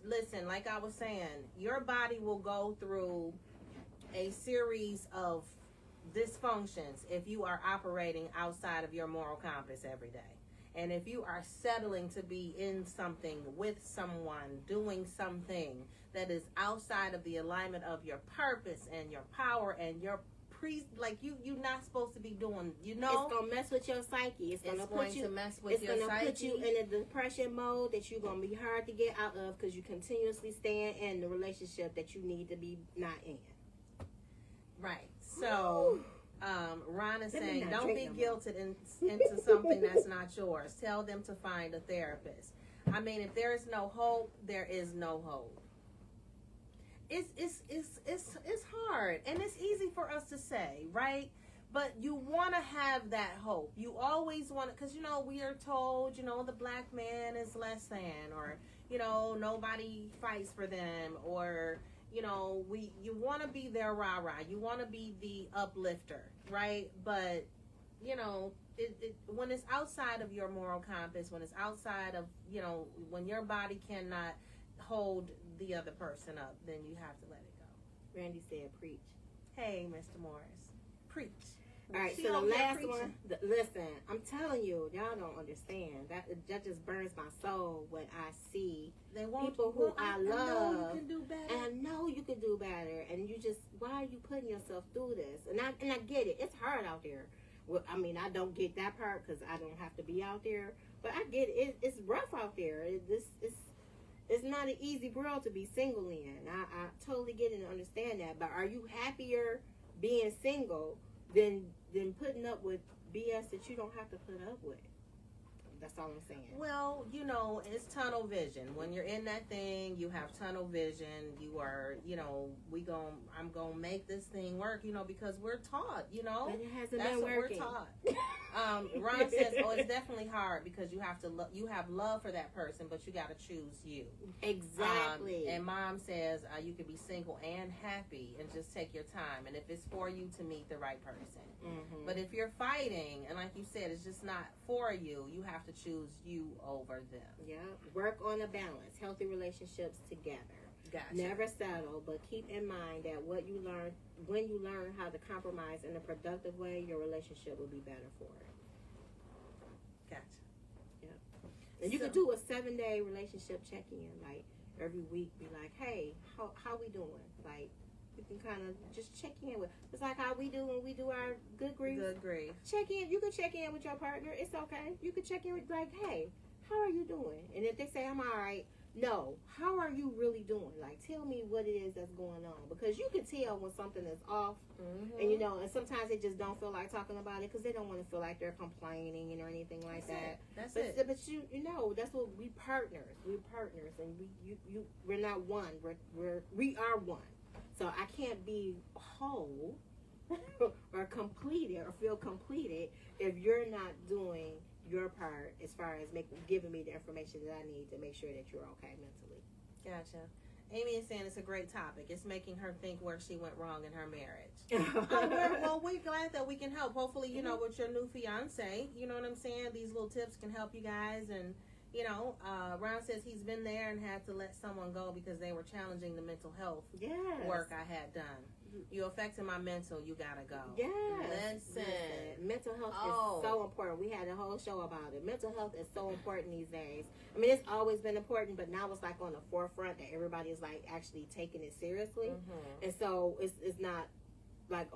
listen, like I was saying, your body will go through a series of dysfunctions if you are operating outside of your moral compass every day. And if you are settling to be in something with someone, doing something that is outside of the alignment of your purpose and your power and your you're not supposed to be doing, It's going to mess with your psyche. It's going to put you in a depression mode that you're going to be hard to get out of because you continuously staying in the relationship that you need to be not in. Right. So, Ron is saying, don't be guilted into something that's not yours. Tell them to find a therapist. I mean, if there is no hope, there is no hope. It's hard, and it's easy for us to say, right? But you want to have that hope. You always want to, because, we are told, the black man is less than, or, nobody fights for them, or, you want to be their rah-rah. You want to be the uplifter, right? But, when it's outside of your moral compass, when it's outside of, when your body cannot hold the other person up, then you have to let it go. Randy said, preach. Hey, Mr. Morris, preach. All right, so the last one, listen, I'm telling you, y'all don't understand. That just burns my soul when I see people who I love. I know you can do better. And I know you can do better. And you just, why are you putting yourself through this? And I get it. It's hard out there. Well, I mean, I don't get that part because I don't have to be out there. But I get it. It's rough out there. It's not an easy world to be single in. I totally get it and understand that. But are you happier being single than putting up with BS that you don't have to put up with? That's all I'm saying. Well, it's tunnel vision. When you're in that thing, you have tunnel vision. You are, I'm gonna make this thing work, because we're taught, But it hasn't that's been what working. We're taught. Ron says, it's definitely hard because you have to you have love for that person, but you got to choose you. Exactly. And Mom says you can be single and happy and just take your time. And if it's for you to meet the right person. Mm-hmm. But if you're fighting, and like you said, it's just not for you, you have to choose you over them. Yeah. Work on a balance. Healthy relationships together. Gotcha. Never settle, but keep in mind that when you learn how to compromise in a productive way, your relationship will be better for it. Gotcha. Yep. And you can do a 7-day relationship check-in, like every week. Be like, hey, how we doing? Like, you can kind of just check in with. It's like how we do when we do our good grief. Good grief. Check in. You can check in with your partner. It's okay. You can check in with like, hey, how are you doing? And if they say I'm all right. No, how are you really doing? Like, tell me what it is that's going on. Because you can tell when something is off. Mm-hmm. And, and sometimes they just don't feel like talking about it because they don't want to feel like they're complaining or anything like that. That's it. But that's what we partners. We're partners. And we're not one. We are one. So I can't be whole or completed or feel completed if you're not doing your part as far as giving me the information that I need to make sure that you're okay mentally. Gotcha. Amy is saying it's a great topic. It's making her think where she went wrong in her marriage. We're glad that we can help. Hopefully, with your new fiance, you know what I'm saying? These little tips can help you guys. And, Ron says he's been there and had to let someone go because they were challenging the mental health work I had done. You affected my mental, you gotta go. Yes. Listen. Mental health is so important. We had a whole show about it. Mental health is so important these days. I mean, it's always been important, but now it's like on the forefront that everybody is like actually taking it seriously. Mm-hmm. And so it's not like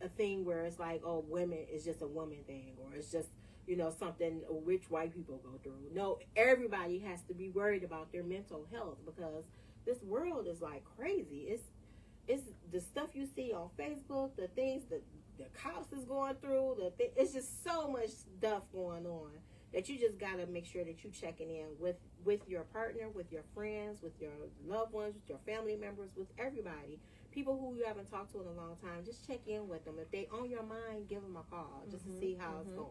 a thing where it's like, women is just a woman thing, or it's just, something which white people go through. No, everybody has to be worried about their mental health because this world is like crazy. It's the stuff you see on Facebook, the things that the cops is going through, it's just so much stuff going on that you just got to make sure that you checking in with your partner, with your friends, with your loved ones, with your family members, with everybody. People who you haven't talked to in a long time, just check in with them. If they on your mind, give them a call just to see how it's going.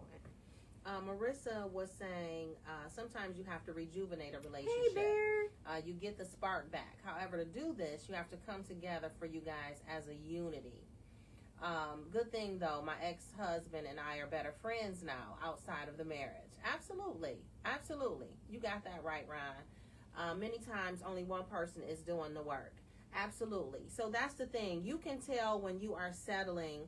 Marissa was saying sometimes you have to rejuvenate a relationship. Hey, Bear. You get the spark back. However, to do this, you have to come together for you guys as a unity. Good thing, though, my ex-husband and I are better friends now outside of the marriage. Absolutely. Absolutely. You got that right, Ron. Many times only one person is doing the work. Absolutely. So that's the thing. You can tell when you are settling,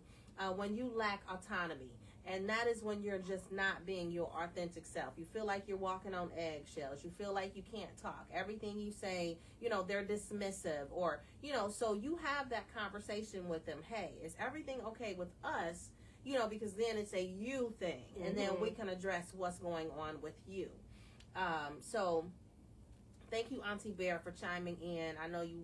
when you lack autonomy. And that is when you're just not being your authentic self. You feel like you're walking on eggshells. You feel like you can't talk. Everything you say, they're dismissive. Or, so you have that conversation with them. Hey, is everything okay with us? Because then it's a you thing. Mm-hmm. And then we can address what's going on with you. So thank you, Auntie Bear, for chiming in. I know you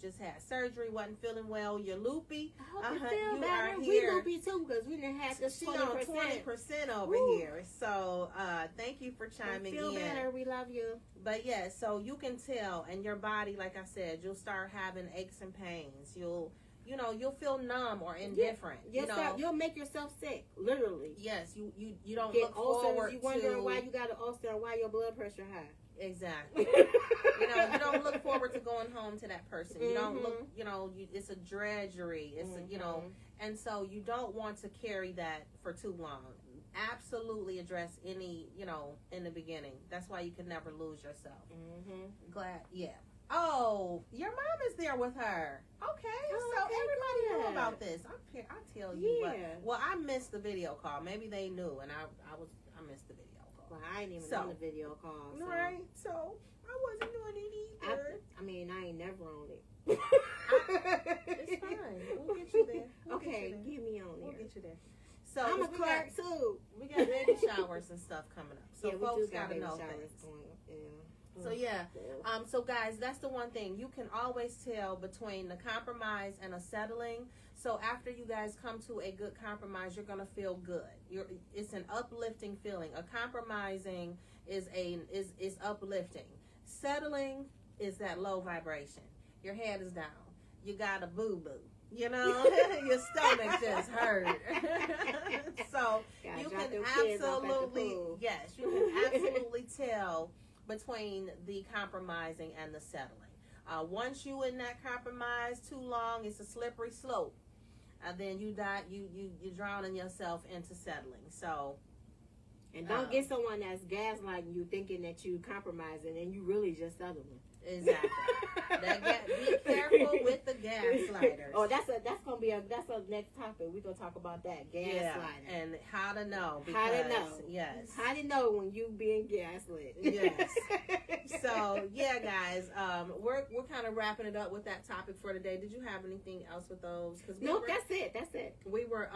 just had surgery, wasn't feeling well. You're loopy. I hope you feel better. We loopy too because we didn't have this 20% over here. So thank you for chiming in. Feel better. We love you. But yeah, so you can tell, and your body, like I said, you'll start having aches and pains. You'll feel numb or indifferent. You'll make yourself sick, literally. Yes, you don't get look ulcers, forward to. You wondering why you got an ulcer and why your blood pressure high. Exactly. You don't look forward to going home to that person. You don't look, it's a drudgery. It's and so you don't want to carry that for too long. Absolutely address any, in the beginning. That's why you can never lose yourself. Glad, yeah. Oh, your mom is there with her. Okay, so everybody knew about this. I tell you what. Well, I missed the video call. Maybe they knew, and I missed the video call. Well, I ain't even on the video call. So. Right, so I wasn't doing it either. I ain't never on it. It's fine. We'll get you there. Get me on there. We'll get you there. So I'm a clerk too. We got baby showers and stuff coming up. So folks gotta know things. So so guys, that's the one thing. You can always tell between the compromise and a settling. So after you guys come to a good compromise, you're gonna feel good. It's an uplifting feeling. A compromising is uplifting. Settling is that low vibration. Your head is down. You got a boo-boo. Your stomach just hurt. So you can absolutely tell between the compromising and the settling. Once you in that compromise too long, it's a slippery slope. Then you're drowning yourself into settling. So, and don't get someone that's gaslighting you, thinking that you compromising, and you really just settling. Exactly. Be careful with the gaslighters. Oh, that's a next topic. We're gonna talk about that gaslighting and how to know. How to know? Yes. How to know when you being gaslit? Yes. So guys, we're kind of wrapping it up with that topic for today. Did you have anything else with those? That's it. That's it. We were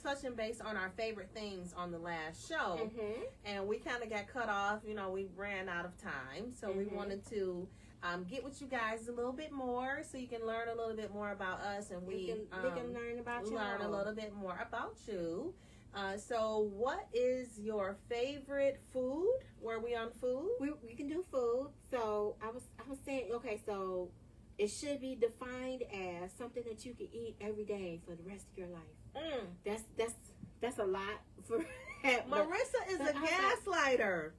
touching base on our favorite things on the last show, and we kind of got cut off. We ran out of time, so we wanted to get with you guys a little bit more, so you can learn a little bit more about us, and we can learn about you. Learn a little bit more about you. So, what is your favorite food? Were we on food? We can do food. So I was saying, okay, so it should be defined as something that you can eat every day for the rest of your life. That's a lot for. Marissa is a gaslighter.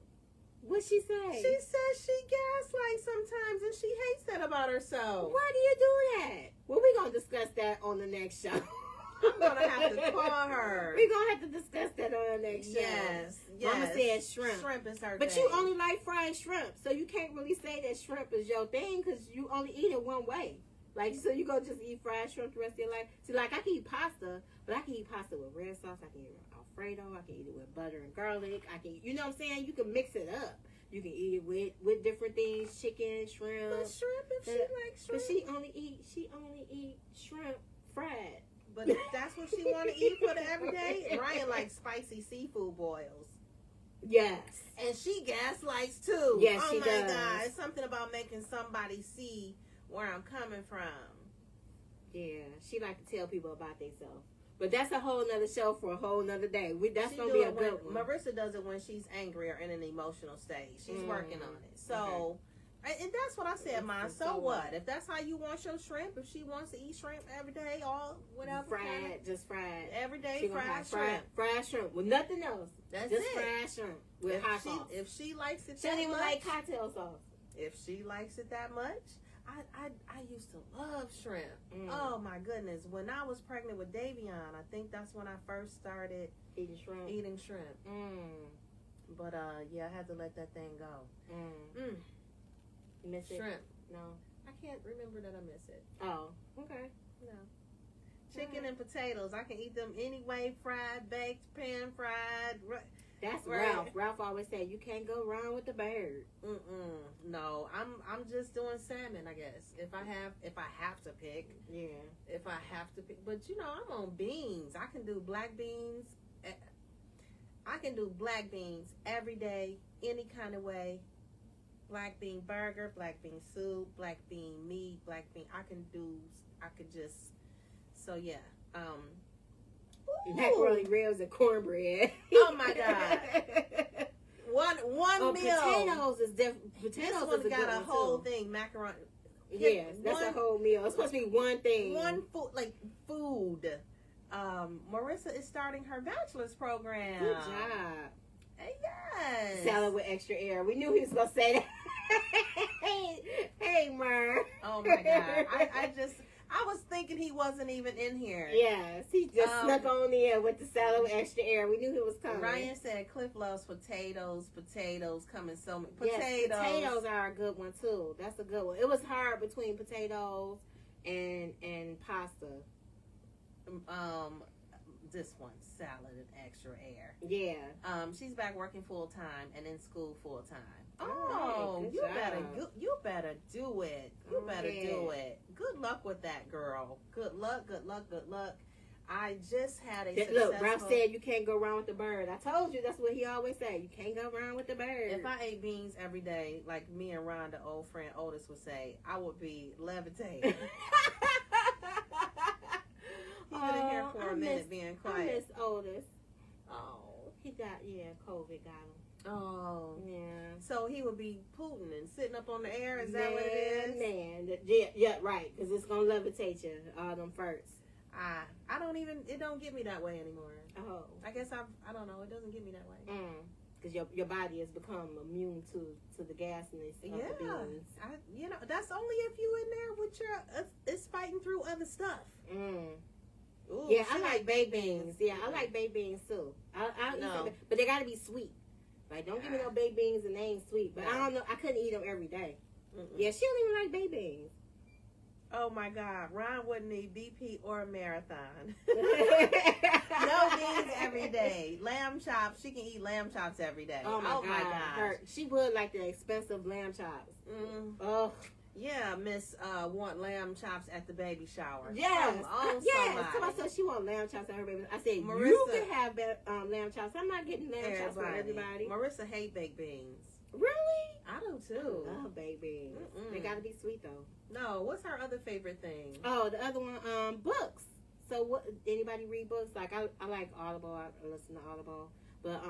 What'd she say? She says she gaslights sometimes, and she hates that about herself. Why do you do that? Well, we're going to discuss that on the next show. I'm going to have to call her. We're going to have to discuss that on the next show. Yes. Mama said shrimp. Shrimp is her But thing. you only like fried shrimp, so you can't really say that shrimp is your thing because you only eat it one way. Like, so you go just eat fried shrimp the rest of your life. See, like, I can eat pasta, but I can eat pasta with red sauce. I can eat it with Alfredo. I can eat it with butter and garlic. You know what I'm saying? You can mix it up. You can eat it with different things, chicken, shrimp. But shrimp, if she likes shrimp. But she only eat shrimp fried. But if that's what she want to eat for the everyday, Ryan likes spicy seafood boils. Yes. And she gaslights too. Yes, she does. Oh my God, it's something about making somebody see where I'm coming from. Yeah, she like to tell people about themselves. But that's a whole nother show for a whole nother day. That's going to be a good one. Marissa does it when she's angry or in an emotional state. She's working on it. So, and that's what I said, Ma. So what? If that's how you want your shrimp, if she wants to eat shrimp every day, or whatever. Just fried. Every day, fried shrimp. Fried shrimp with nothing else. That's just it. Fried shrimp with hot sauce. If she likes it she don't even like cocktail sauce. If she likes it that much. I used to love shrimp. Oh my goodness. When I was pregnant with Davion, I think that's when I first started eating shrimp. But I had to let that thing go. You miss shrimp? It? No. I can't remember that I miss it. Oh, okay. No. Chicken and potatoes. I can eat them anyway, fried, baked, pan fried. That's Ralph. Ralph always said you can't go wrong with the bird. No, I'm just doing salmon, I guess. If I have to pick. Yeah. If I have to pick, but I'm on beans. I can do black beans. I can do black beans every day, any kind of way. Black bean burger, black bean soup, black bean meat, So yeah. Macaroni ribs and cornbread. Oh my God. One meal. Potatoes is different. Potatoes this is a got a whole too. thing. Macaroni. Yes, that's a whole meal. It's supposed to be one thing. One food. Marissa is starting her bachelor's program. Good job. Yes. Salad with extra air. We knew he was gonna say that. hey, Mer. Oh my God. I was thinking he wasn't even in here. Yes, he just snuck on in with the salad with extra air. We knew he was coming. Ryan said Cliff loves potatoes. Potatoes come in so many. Yes, potatoes are a good one too. That's a good one. It was hard between potatoes and pasta. This one, salad and extra air. Yeah. She's back working full time and in school full time. Oh, you better do it. You better do it. Good luck with that, girl. Good luck. I just had a successful... Look, Ralph said you can't go wrong with the bird. I told you, that's what he always say. You can't go wrong with the bird. If I ate beans every day, like me and Rhonda, old friend Otis would say, I would be levitating. He's been in here for a minute being quiet. I miss Otis. Oh, he got, COVID got him. Oh. Yeah. So he would be Putin and sitting up on the air? Is that what it is? Man. Yeah, right. Because it's going to levitate you, all them farts. I don't even, it don't get me that way anymore. Oh. I guess I don't know. It doesn't get me that way. Because your body has become immune to the gasness of the beans. That's only if you in there with your, it's fighting through other stuff. Ooh, yeah, I like baked beans. Yeah, I like baked beans too. I'll eat them, but they got to be sweet. Like, don't give me no baked beans and they ain't sweet. But I don't know. I couldn't eat them every day. Yeah, she don't even like baked beans. Oh my God, Ron wouldn't need BP or a marathon. No beans every day. Lamb chops, she can eat lamb chops every day. Oh my God. She would like the expensive lamb chops. Oh. Yeah, Miss want lamb chops at the baby shower. Yes. Yes. Somebody said she want lamb chops at her baby. I said, Marissa, you can have lamb chops. I'm not getting lamb chops for everybody. Marissa hate baked beans. Really? I do too. I love baked beans. They gotta be sweet though. No, what's her other favorite thing? Oh, the other one, books. So what? Anybody read books? Like I like Audible. I listen to Audible. But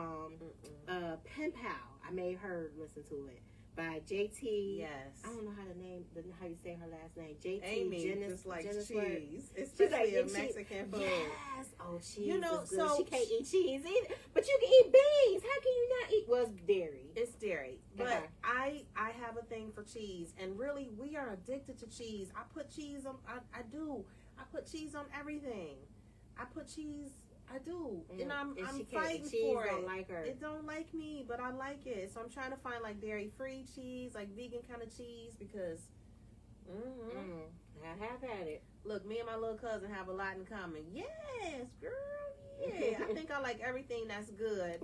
Pen Pal, I made her listen to it by JT. Yes. I don't know how you say her last name. JT. Amy, just like cheese, especially a Mexican food. Yes. Oh, cheese. You know, is good. so she can't eat cheese either, but you can eat beans. How can you not eat? Well, it's dairy. It's dairy, but I have a thing for cheese, and really, we are addicted to cheese. I put cheese on. I do. I put cheese on everything. I put cheese. I do, and I'm fighting for it. Don't like her. It don't like me, but I like it. So I'm trying to find like dairy-free cheese, like vegan kind of cheese, because I have had it. Look, me and my little cousin have a lot in common. Yes, girl. Yeah, I think I like everything that's good.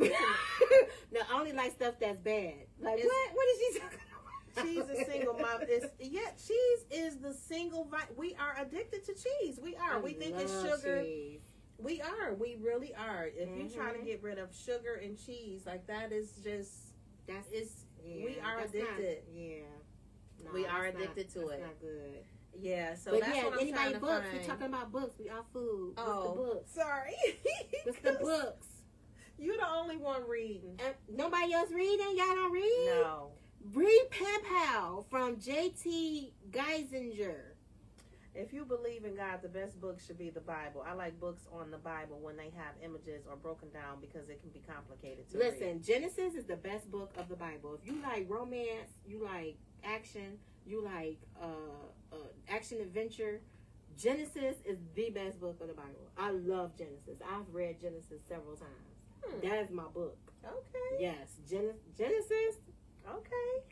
No, I only like stuff that's bad. Like what? What is she talking about? Cheese is single mom. Cheese is the single. We are addicted to cheese. We are. We think it's sugar. Cheese. We are. We really are. If you try to get rid of sugar and cheese, like that is just we are addicted. No, we are addicted to it. That's not good. Yeah, so but that's what I'm trying to books. find. We're talking about books. We are food. Oh, what's the books? Sorry. What's the books? You're the only one reading. Nobody else reading? Y'all don't read? No. Read Pen Pal from J.T. Geisinger. If you believe in God, the best book should be the Bible. I like books on the Bible when they have images or broken down because it can be complicated to read. Genesis is the best book of the Bible. If you like romance, you like action, you like action adventure, Genesis is the best book of the Bible. I love Genesis. I've read Genesis several times. That is my book. Okay. Yes, Genesis. Okay.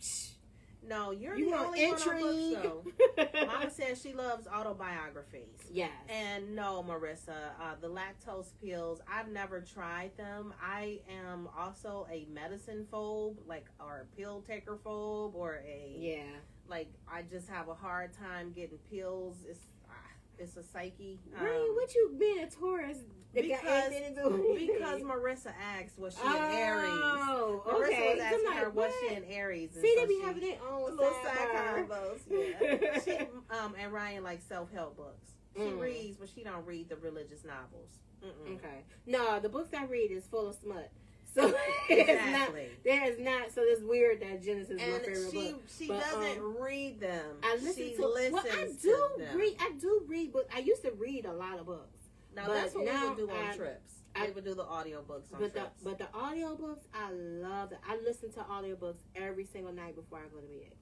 No, you're the only one on books, though. Mama says she loves autobiographies. Yes. And no, Marissa, the lactose pills, I've never tried them. I am also a medicine phobe, or a pill taker phobe, or I just have a hard time getting pills. It's a psyche. Really? What you been a Taurus? Because Marissa asked, was she an Aries? Oh, Marissa was asking her, was she an Aries? And see, they be having their own little side combos. Yeah. She, and Ryan likes self-help books. She reads, but she don't read the religious novels. Okay. No, the books I read is full of smut. So exactly. So it's weird that Genesis is my favorite book. She doesn't read them. I listen to them. I do read books. I used to read a lot of books. Now that's what we would do on trips. They would do the audiobooks on trips. But the audiobooks, I love it. I listen to audiobooks every single night before I go to bed.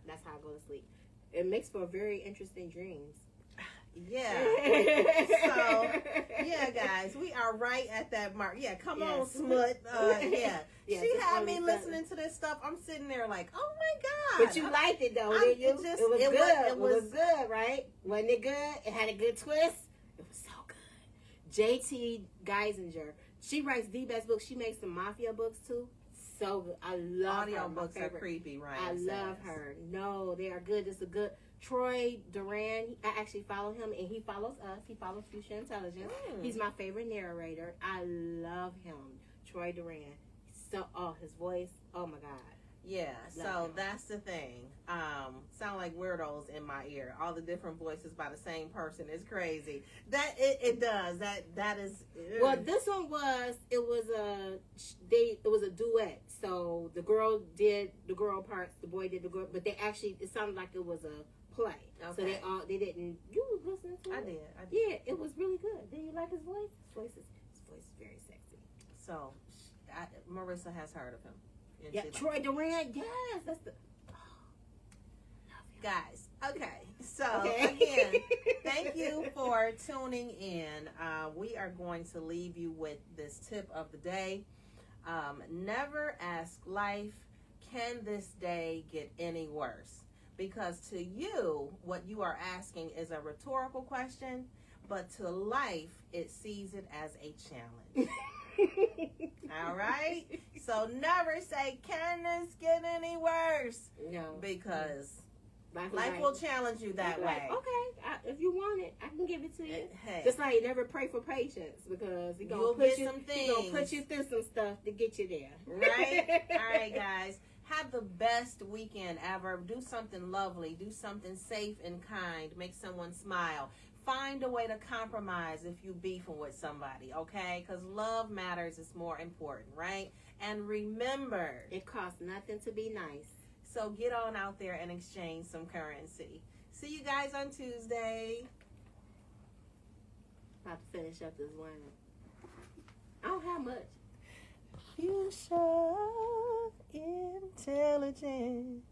That's how I go to sleep. It makes for very interesting dreams. Yeah. So, yeah, guys, we are right at that mark. Yeah, come on, Smut. Yeah. She had me listening to this stuff. I'm sitting there like, oh my God. But you liked it though, didn't you? It was good. It was good, right? Wasn't it good? It had a good twist. It was so good. J.T. Geisinger. She writes the best books. She makes some mafia books too. So good. I love audio her. books are creepy, right? I love her. No, they are good. It's a good Troy Duran. I actually follow him, and he follows us. He follows Fuchsia Intelligence. He's my favorite narrator. I love him, Troy Duran. His voice. Oh my God. Yeah. So that's the thing. Sound like weirdos in my ear. All the different voices by the same person is crazy. That it does. That is. Well, this one was. It was a duet. So the girl did the girl parts. The boy did the girl. But they actually. It sounded like it was a play. Okay. So they didn't. You was listening to it? I did. Yeah, it was really good. Did you like his voice? His voice is very sexy. So, Marissa has heard of him. Yeah, Troy Duran. Yes, that's the. Guys, okay. So again, thank you for tuning in. We are going to leave you with this tip of the day. Never ask life, can this day get any worse? Because to you, what you are asking is a rhetorical question, but to life, it sees it as a challenge. All right? So never say, can this get any worse? No. Because life will challenge you that way. Okay, if you want it, I can give it to you. Hey. Just like never pray for patience, because he's going to put you through some stuff to get you there. Right? All right, guys. Have the best weekend ever. Do something lovely. Do something safe and kind. Make someone smile. Find a way to compromise if you beefing with somebody, okay? Because love matters is more important, right? And remember, it costs nothing to be nice. So get on out there and exchange some currency. See you guys on Tuesday. About to finish up this one. I don't have much. Fuchsia Intelligence.